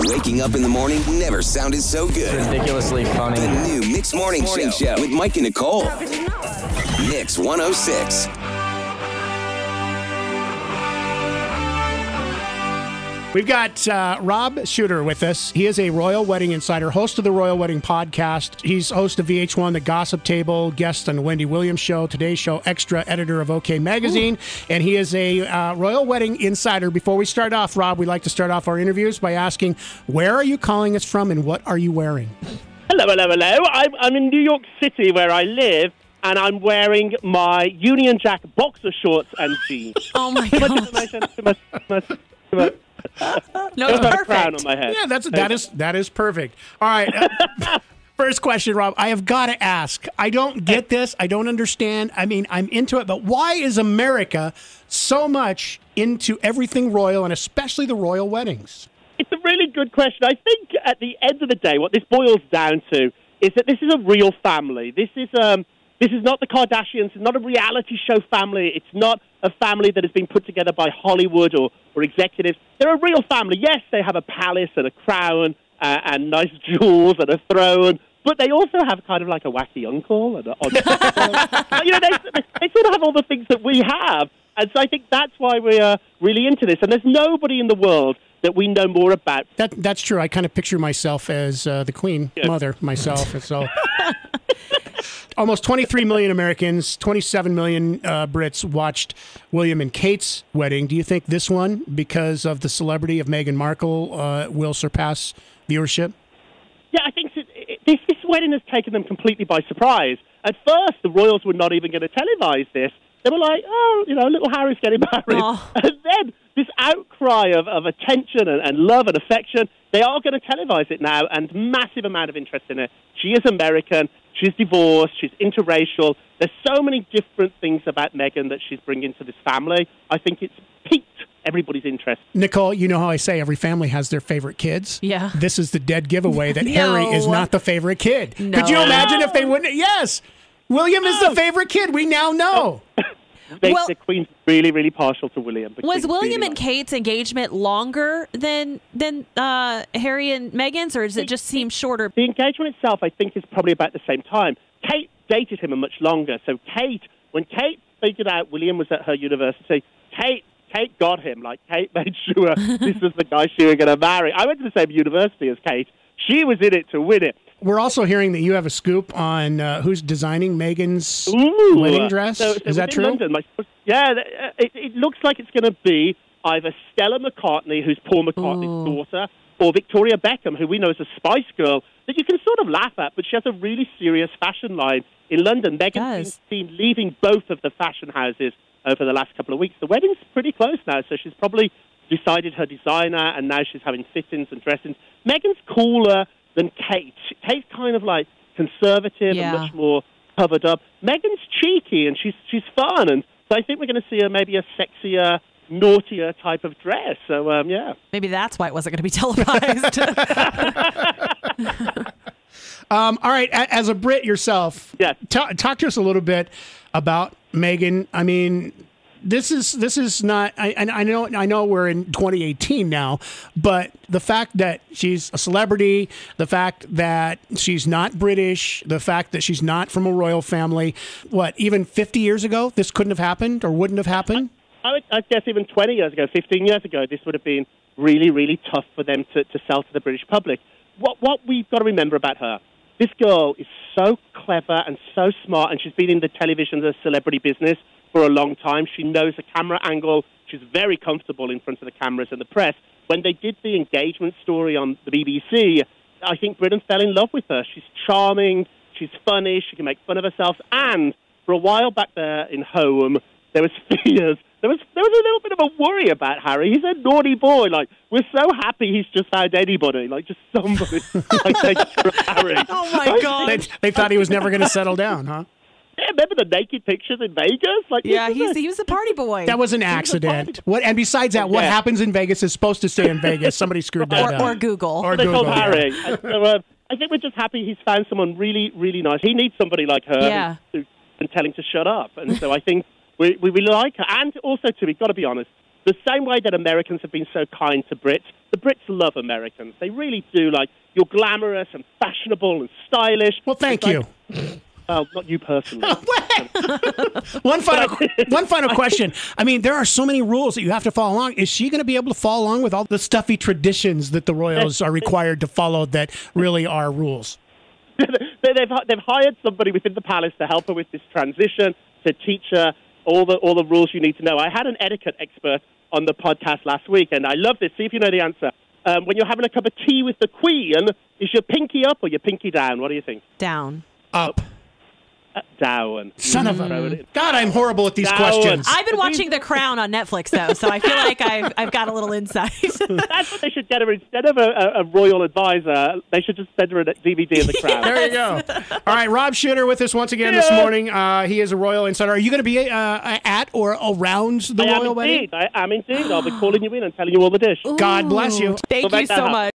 Waking up in the morning never sounded so good. Ridiculously funny. The new Mix Morning Show with Mike and Nicole. Mix 106. We've got Rob Shooter with us. He is a Royal Wedding Insider, host of the Royal Wedding Podcast. He's host of VH1, The Gossip Table, guest on the Wendy Williams Show, Today's Show Extra, editor of OK Magazine, and he is a Royal Wedding Insider. Before we start off, Rob, we like to start off our interviews by asking, where are you calling us from and what are you wearing? Hello. I'm in New York City where I live, and I'm wearing my Union Jack boxer shorts and jeans. Oh, my God. No, it's perfect. Crown on my head. Yeah, that is perfect. All right. First question, Rob. I have got to ask. I don't get this. I don't understand. I mean, I'm into it, but why is America so much into everything royal and especially the royal weddings? It's a really good question. I think at the end of the day, what this boils down to is that this is a real family. This is not the Kardashians. It's not a reality show family. It's not a family that has been put together by Hollywood or executives. They're a real family. Yes, they have a palace and a crown and nice jewels and a throne, but they also have kind of like a wacky uncle and they sort of have all the things that we have. And so I think that's why we are really into this. And there's nobody in the world that we know more about. That's true. I kind of picture myself as the Queen Mother myself. And so almost 23 million Americans, 27 million Brits watched William and Kate's wedding. Do you think this one, because of the celebrity of Meghan Markle, will surpass viewership? Yeah, I think this wedding has taken them completely by surprise. At first, the royals were not even going to televise this. They were like, little Harry's getting married. Oh. And then this outcry of attention and love and affection, they are going to televise it now, and massive amount of interest in it. She is American. She's divorced. She's interracial. There's so many different things about Meghan that she's bringing to this family. I think it's piqued everybody's interest. Nicole, you know how I say every family has their favorite kids? Yeah. This is the dead giveaway that Harry is not the favorite kid. No. Could you imagine if they wouldn't? Yes. William is the favorite kid. We now know. The Queen's really, really partial to William. Was William and Kate's engagement longer than Harry and Meghan's, or does it just seem shorter? The engagement itself, I think, is probably about the same time. Kate dated him much longer. So when Kate figured out William was at her university, Kate got him. Like, Kate made sure this was the guy she was going to marry. I went to the same university as Kate. She was in it to win it. We're also hearing that you have a scoop on who's designing Meghan's wedding dress. So is that true? London, it looks like it's going to be either Stella McCartney, who's Paul McCartney's daughter, or Victoria Beckham, who we know as a Spice Girl, that you can sort of laugh at, but she has a really serious fashion line in London. Meghan's been leaving both of the fashion houses over the last couple of weeks. The wedding's pretty close now, so she's probably decided her designer, and now she's having fittings and dressings. Meghan's cooler than Kate. Kate's kind of like conservative and much more covered up. Meghan's cheeky and she's fun, and so I think we're going to see maybe a sexier, naughtier type of dress. So maybe that's why it wasn't going to be televised. All right, as a Brit yourself, talk to us a little bit about Meghan. I mean, this is not. I know we're in 2018 now, but the fact that she's a celebrity, the fact that she's not British, the fact that she's not from a royal family, even 50 years ago, this couldn't have happened or wouldn't have happened? I guess even 20 years ago, 15 years ago, this would have been really, really tough for them to sell to the British public. What we've got to remember about her, this girl is so clever and so smart, and she's been in the television, the celebrity business for a long time. She knows the camera angle. She's very comfortable in front of the cameras and the press. When they did the engagement story on the BBC, I think Britain fell in love with her. She's charming. She's funny. She can make fun of herself. And for a while back there in home, there was fears. There was a little bit of a worry about Harry. He's a naughty boy. Like, we're so happy he's just found anybody. Like, just somebody. Take care of Harry. Oh, my God. They thought he was never going to settle down, huh? Yeah, remember the naked pictures in Vegas? He was a party boy. That was an accident. And besides that, what happens in Vegas is supposed to stay in Vegas. Somebody screwed that up. Or Google. They told Harry. So, I think we're just happy he's found someone really, really nice. He needs somebody like her who's been telling to shut up. And so I think we really like her. And also, too, we've got to be honest, The same way that Americans have been so kind to Brits, the Brits love Americans. They really do. Like, you're glamorous and fashionable and stylish. Well, thank you. Well, not you personally. One final question. I mean, there are so many rules that you have to follow along. Is she going to be able to follow along with all the stuffy traditions that the royals are required to follow that really are rules? They've hired somebody within the palace to help her with this transition, to teach her all the rules you need to know. I had an etiquette expert on the podcast last week, and I love this. See if you know the answer. When you're having a cup of tea with the Queen, is your pinky up or your pinky down? What do you think? Down. Up. Down. Son of a... God, I'm horrible at these questions. I've been watching The Crown on Netflix, though, so I feel like I've got a little insight. That's what they should get her. Instead of a royal advisor, they should just send her a DVD of The Crown. There you go. All right, Rob Schutter with us once again this morning. He is a royal insider. Are you going to be at or around the royal wedding? I am indeed. I'll be calling you in and telling you all the dish. Ooh. God bless you. Thank you so much.